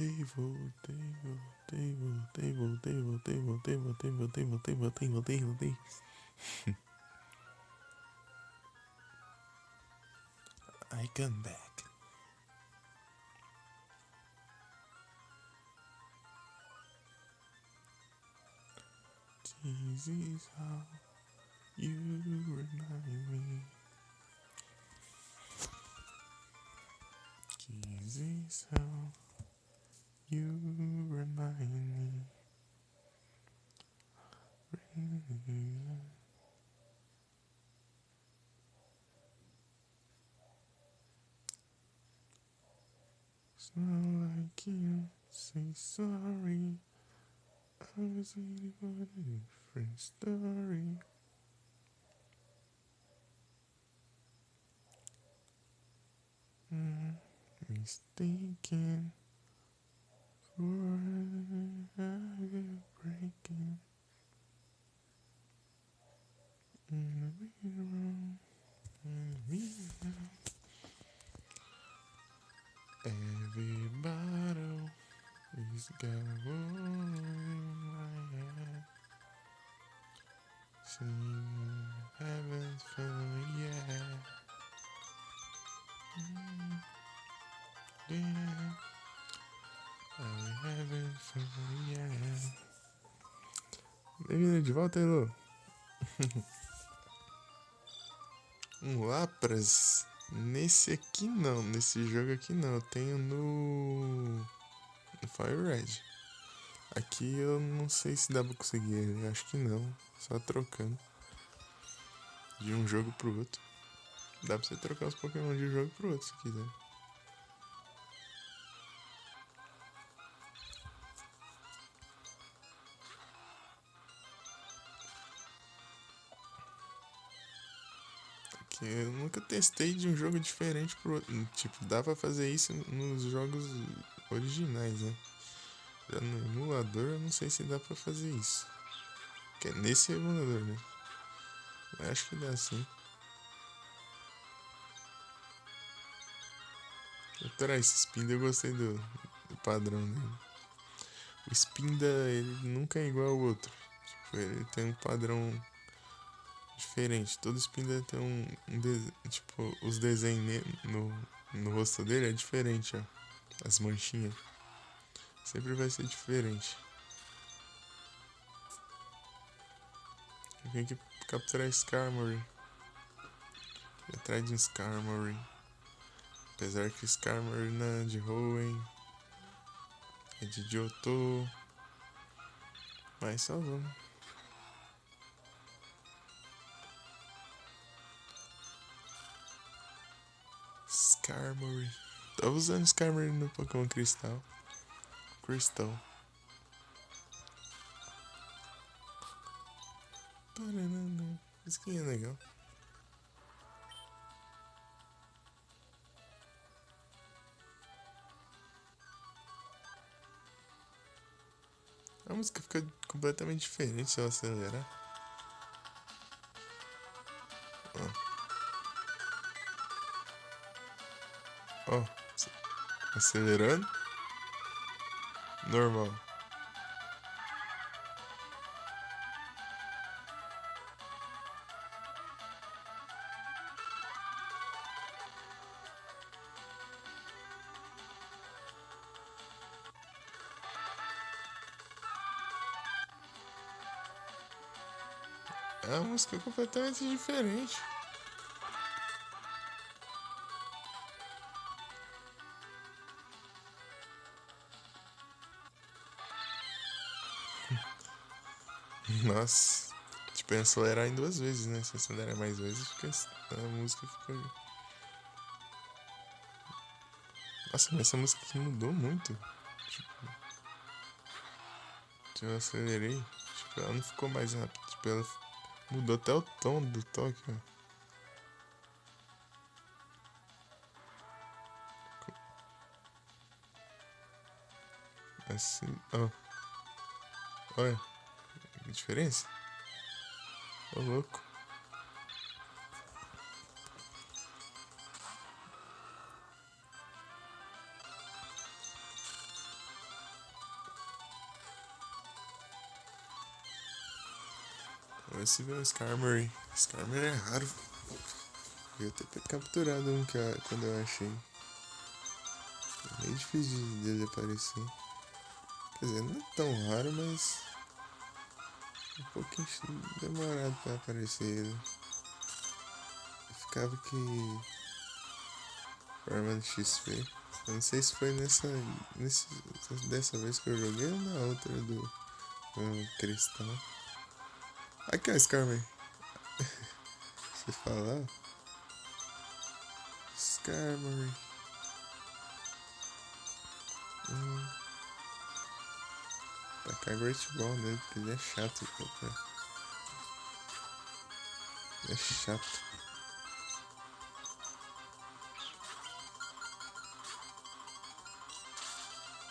Voltei. I come back. This is how you remind me. This is how you remind me. It's not like you say sorry. I was waiting for a different story. Mistaken for a breaking. Every bottle is got one in my hand. Sing haven't found yet. Yeah, I haven't found yet. Bem-vindo de volta, Elo. Lapras. Nesse aqui não, nesse jogo aqui não. Eu tenho no Fire Red. Aqui eu não sei se dá pra conseguir ele, acho que não. Só trocando de um jogo pro outro. Dá pra você trocar os Pokémon de um jogo pro outro se quiser. Aqui eu nunca testei de um jogo diferente pro outro. Tipo, dá pra fazer isso nos jogos originais, né? Já no emulador eu não sei se dá pra fazer isso. Que é nesse emulador, né? Mas acho que dá sim. Doutor, esse Spinda eu gostei do padrão dele. O Spinda, ele nunca é igual ao outro. Tipo, ele tem um padrão diferente. Todo Spinda tem tipo, os desenhos no rosto dele é diferente, ó. As manchinhas. Sempre vai ser diferente. Eu tenho que capturar Skarmory. Atrás de um Skarmory. Apesar que Skarmory não é de Hoenn. É de Johto. Mas só vamos. Skarmory. Tava usando Skarmory no Pokémon Crystal. Isso que é legal. A música fica completamente diferente se eu acelerar. Ó, acelerando. Normal. É uma música completamente diferente. Nossa. Tipo, acelerar em 2 vezes, né? Se acelerar mais vezes, a música fica. Nossa, mas essa música aqui mudou muito. Tipo, eu acelerei. Tipo, ela não ficou mais rápida. Tipo, ela mudou até o tom do toque, ó. Assim, ó. Olha, que diferença. Ô, louco. Vamos ver se vê um Skarmory. Skarmory é raro. Eu ia ter capturado um quando eu achei. É meio difícil de ele aparecer. Quer dizer, não é tão raro, mas um pouquinho demorado pra aparecer ele. Eu ficava que farmando XP. Eu não sei se foi dessa vez que eu joguei ou na outra do Cristal. Aqui, ó, Skarmory. Você falar? Skarmory. Tacar Great Ball nele, porque ele é chato, cara. Ele é chato.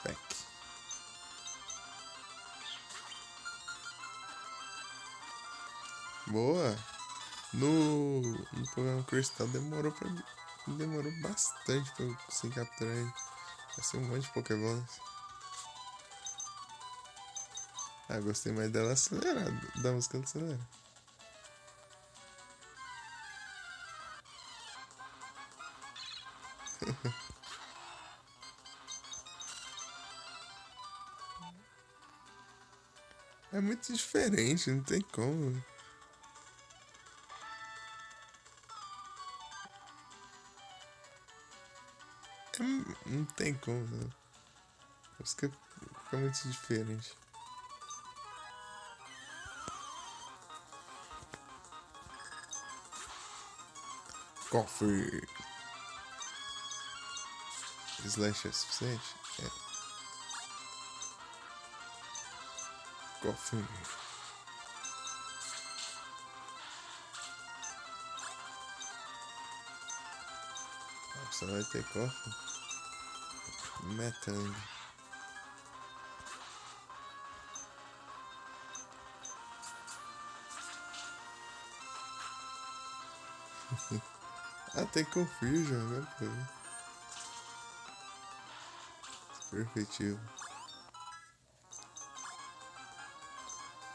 Back. Boa! No programa Cristal demorou bastante pra eu conseguir capturar ele. Vai ser um monte de Pokébolas. Ah, gostei mais dela acelerada, da música acelerada. É muito diferente, não tem como. Não tem como, não. A música fica muito diferente. Coffee. Slash é suficiente? É. Coffee. Você vai ter coffee? Metang. Ah, tem Confusion agora, pô. Perfeitivo.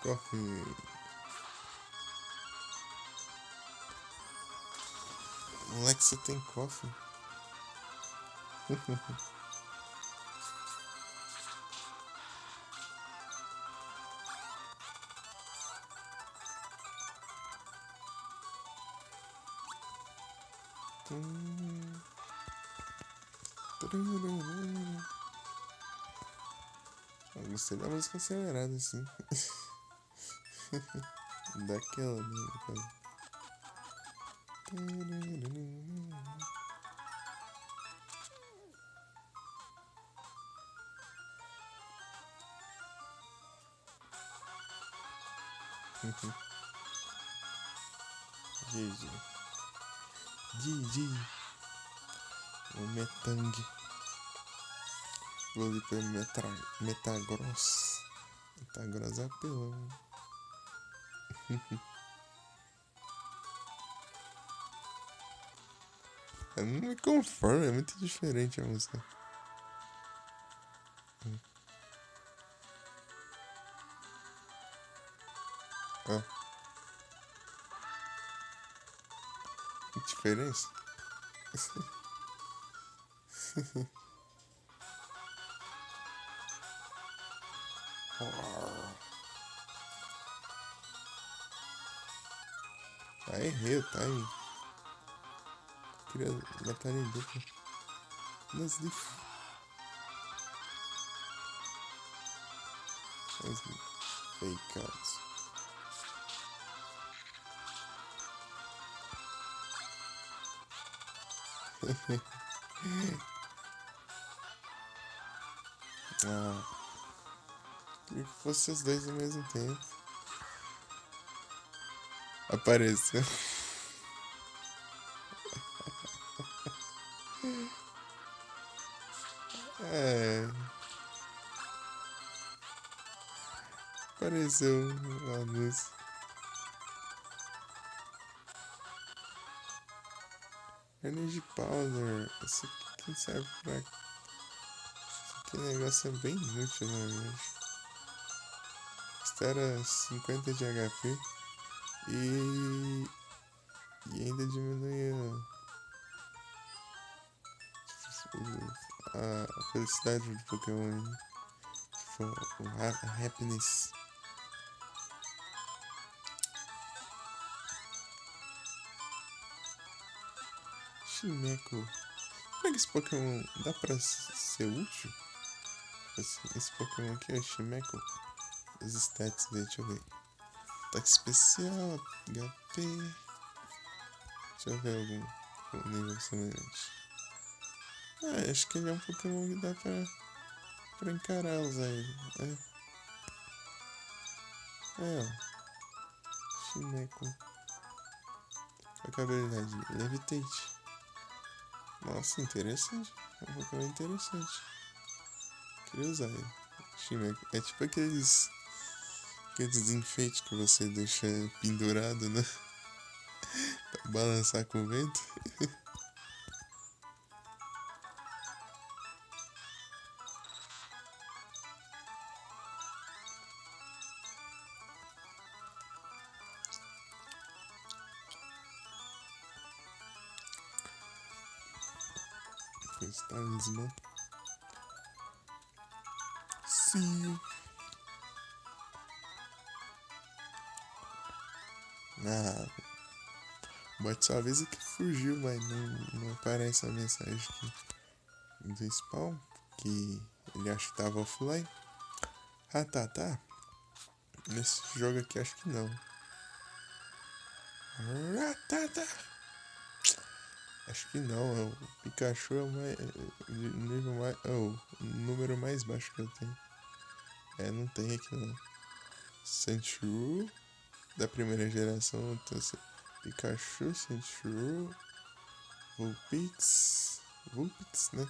Coffee. Moleque, você tem coffee? Eu gostei da música acelerada, assim. Daquela mesmo, cara. GG. GG. O Metang. Vou ali pra Metagross. Metagross é apelão. Eu não me conformo, é muito diferente a música. Ó. Que diferença? Ah, errei o timing. Queria matar ele em dupla. Mas fake outs. Ah, queria que fosse os dois ao mesmo tempo. Apareceu. É. Apareceu o anúncio. Energy Powder. Isso aqui serve pra. Isso aqui negócio é bem inútil, na verdade. Isso era 50 de HP. E, e ainda diminui a felicidade do Pokémon. Tipo, a happiness. Chimeco. Será que esse Pokémon dá pra ser útil? Esse Pokémon aqui é Chimeco. Os stats dele, deixa eu ver. Ataque especial, HP. Deixa eu ver algum nível semelhante. Acho que ele é um Pokémon que dá pra encarar, usar ele. Ó. Chimeco. Qual é a habilidade? Levitate. Nossa, interessante. É um Pokémon interessante. Queria usar ele. Chimeco. É tipo aqueles enfeites que você deixa pendurado, né? Pra balançar com o vento. Coisa talismã. Sim. Bote só avisa que fugiu, mas não aparece a mensagem aqui do spawn, que ele acha que tava offline. Tá. Nesse jogo aqui acho que não. Tá. Acho que não, o Pikachu é o número mais baixo que eu tenho. Não tem aqui não. Sandshrew da primeira geração, então, Pikachu, Sandshrew, Vulpix, né?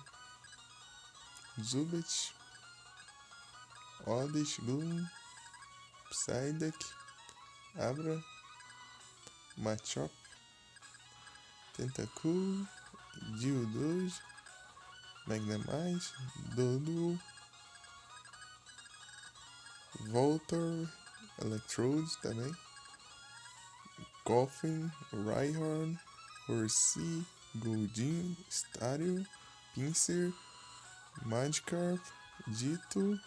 Zubat, Oddish, Gloom, Psyduck, Abra, Machop, Tentacool, Geodude, Magnemite, Doduo, Voltor, Electrode também, Coffin, Rhyhorn, Horsea, Goldeen, Staryu, Pinsir, Magikarp, Ditto.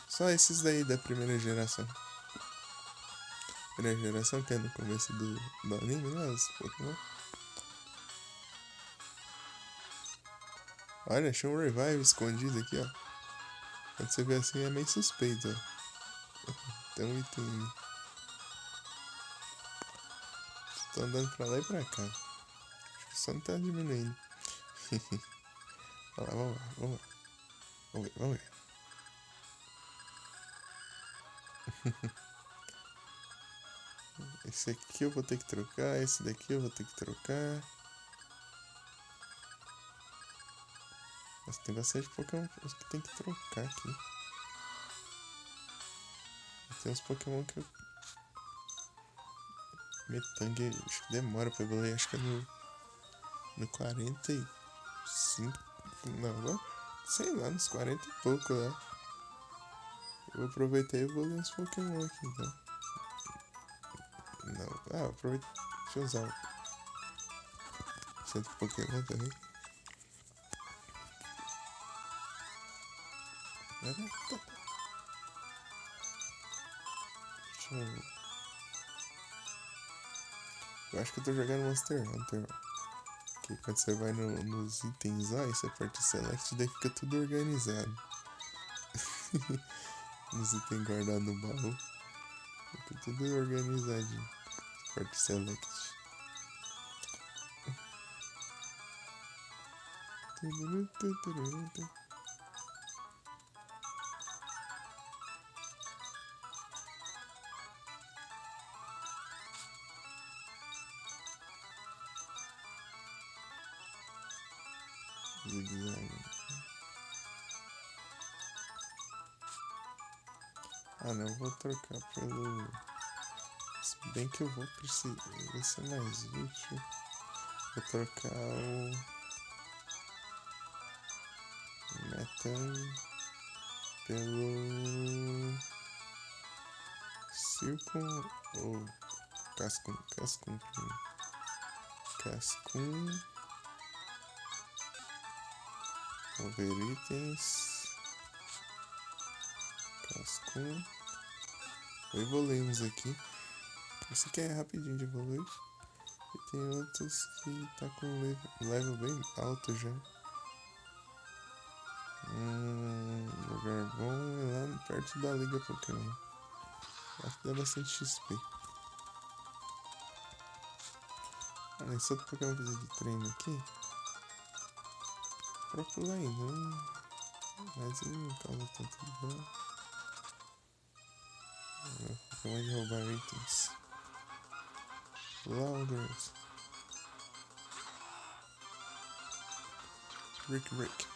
Só esses daí da primeira geração. Primeira geração que é no começo do anime, né? Os Pokémon. Olha, achei um Revive escondido aqui, ó. Quando você vê assim é meio suspeito, ó. Tem um item. Tô andando pra lá e pra cá. Acho que só não tá diminuindo. Olha lá, vamos ver. Esse aqui eu vou ter que trocar, esse daqui eu vou ter que trocar. Mas tem bastante Pokémon que tem que trocar aqui. Tem uns Pokémon que eu... Metang, acho que demora pra evoluir, acho que é no 45. Não, sei lá, nos 40 e pouco lá. Eu aproveitei e evoluir uns Pokémon aqui então. Não, aproveita. Deixa eu usar o centro Pokémon também. Deixa eu acho que eu tô jogando Monster Hunter, ó. Que quando você vai nos itens lá e você aperta o select, daí fica tudo organizado. Nos itens guardados no baú. Fica tudo organizadinho. Aperta o select. Não, eu vou trocar pelo... Se bem que eu vou precisar... Vai ser mais útil. Vou trocar o... Metang pelo Silcoon ou Cascun. Cascun primeiro. Cascun. Vou ver itens. Cascun. Evoluímos aqui. Esse aqui é rapidinho de evoluir. E tem outros que tá com level bem alto já. Lugar bom é lá perto da Liga Pokémon. Acho que dá bastante XP. Esse outro Pokémon precisa de treino aqui. Procura aí, não. Mas ele não causa tanto dano. Pokémon de roubar itens. Louders. Rick.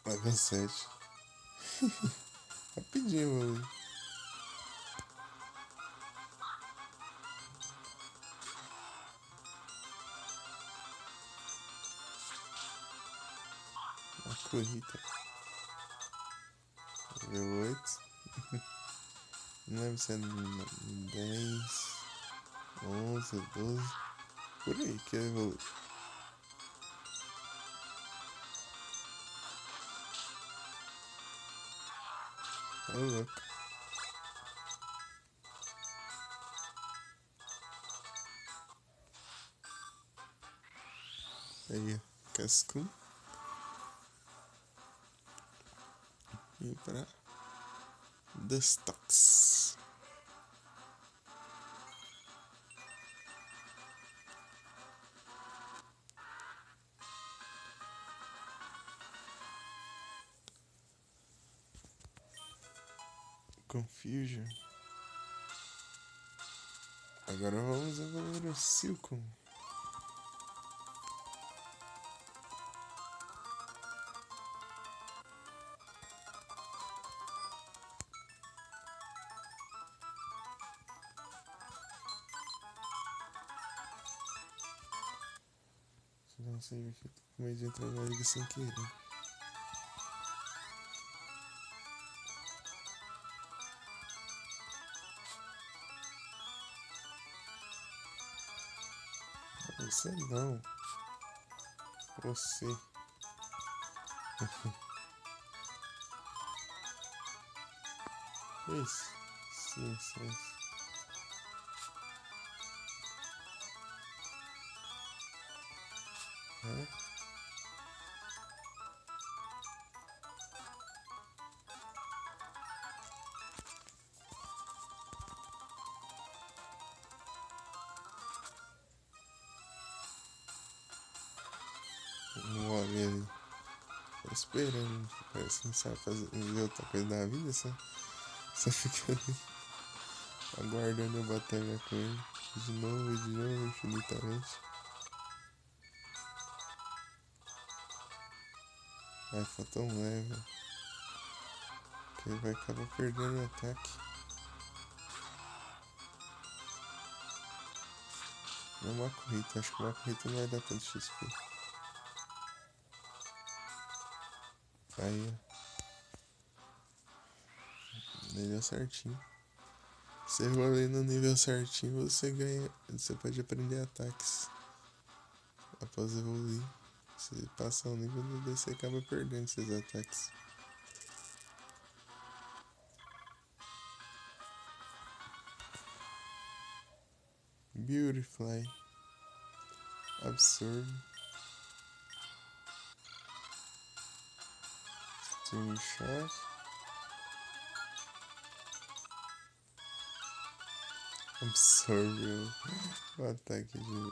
Level 7. Rapidinho, mano. Uma corrida. Level 8. Não lembro se é 10, 11, 12. Por aí que eu vou. Ô, louco. Aí, ó. Cascum. E pra Dustox. Confusion. Agora vamos evoluir o Silcoon. Deixa eu dar um save aqui. Tô com medo de entrar na liga sem querer. Você não. Você. Isso. Sim. É. Olha ele. Tô esperando. Parece que não sabe fazer outra coisa da vida, só fica aguardando eu batalhar com ele. De novo, infinitamente. Vai, falta um level. Que ele vai acabar perdendo o ataque. Não, uma corrida. Acho que uma corrida não vai dar tanto XP. Aí, ó. Nível certinho. Se evoluir no nível certinho, você ganha. Você pode aprender ataques. Após evoluir. Se passar o nível, você acaba perdendo esses ataques. Beautifly. Absorb. Stream Shot. Absorb o ataque de.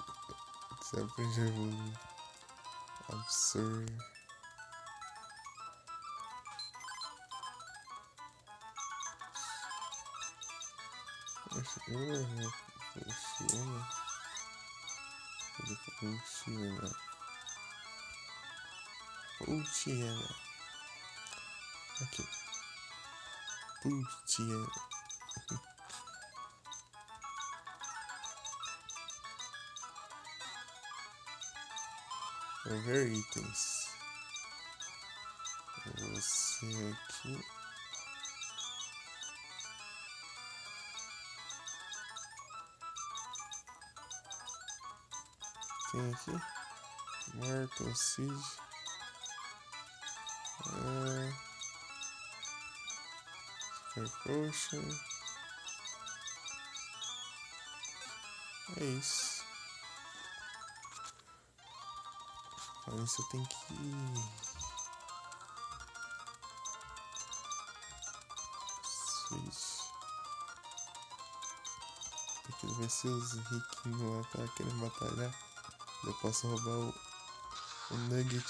Que você aprende a evoluir. Absorb. Pultiana. Aqui. Pultiana. Over itens. Você aqui. Tem aqui. Mortal Seed. Super Potion. É isso. Olha, isso eu tenho que... Switch. Tem que ver se os riquinhos lá tá querendo batalhar. Eu posso roubar o Nugget,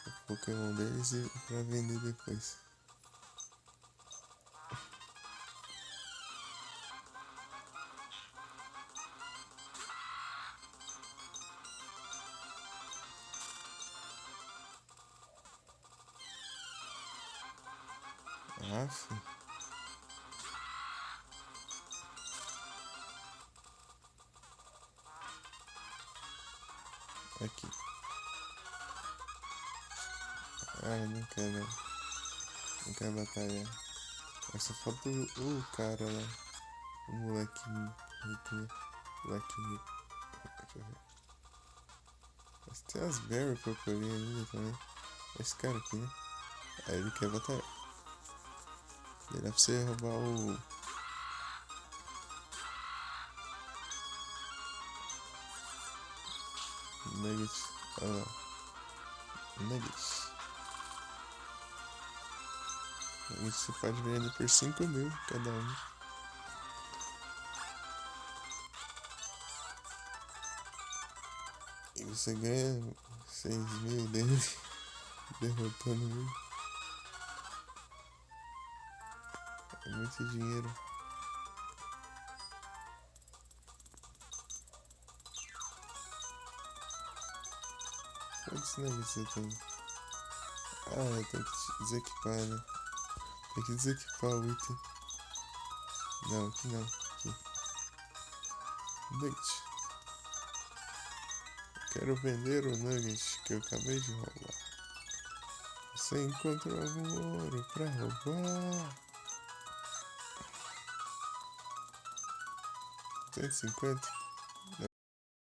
o Pokémon deles, e pra vender depois. Aff. Aqui. Ah, não quero. Não quero batalhar. Mas só falta o cara lá. O molequinho. Molequinho. Deixa eu ver. Mas tem as berries pra eu colher ainda também. Esse cara aqui, né? Aí ele quer batalhar. Daí dá pra você roubar o... Nuggets. Olha lá. Nuggets. Nuggets você pode vender por 5.000 cada um. E você ganha 6.000 dele derrotando ele. É muito dinheiro. Quantos nuggets você tem? Ah, eu tenho que desequipar, né? Tem que desequipar o item. Não, aqui não. Aqui. Nugget. Quero vender o nugget que eu acabei de roubar. Você encontrou algum ouro pra roubar? 150?